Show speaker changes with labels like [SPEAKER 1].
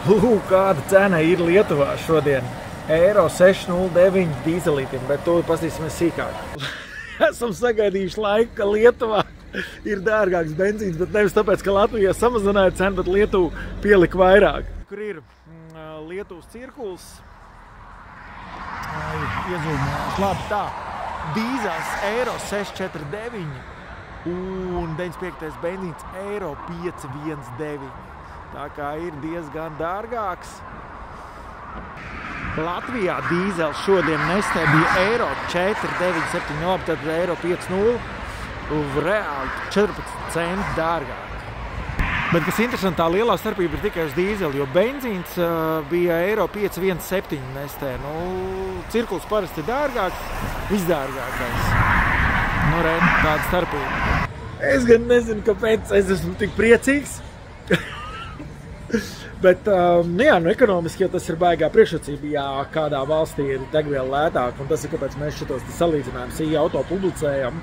[SPEAKER 1] Lūk, kāda cena ir Lietuvā šodien. Eiro 6,09 dīzelītim, bet to pastīsimies sīkāk. Esam sagaidījuši laiku, ka Lietuvā ir dārgāks benzīns, bet nevis tāpēc, ka Latvijā samazināja cenu, bet Lietuva pielika vairāk. Kur ir Lietuvas cirkuls? Iezūmēs. Labi, tā. Dīzels eiro 6,49 un 95. benzīns eiro 5,19. Tā kā ir diezgan dārgāks. Latvijā dīzels šodien nestē bija eiro 4,97, labi, tad eiro 5,0, reāli 14 centi dārgāk. Bet, kas interesanti, tā lielā starpība ir tikai uz dīzeli, jo benzīns bija eiro 5,17 nestē. Cirkuls parasti ir dārgāks, visdārgākais. Tāda starpība. Es gan nezinu, kāpēc es esmu tik priecīgs. Bet, ekonomiski jau tas ir baigā priekšrocība, ja kādā valstī ir degviela lētāka, un tas ir, kāpēc mēs šitos salīdzinājumus auto publicējam.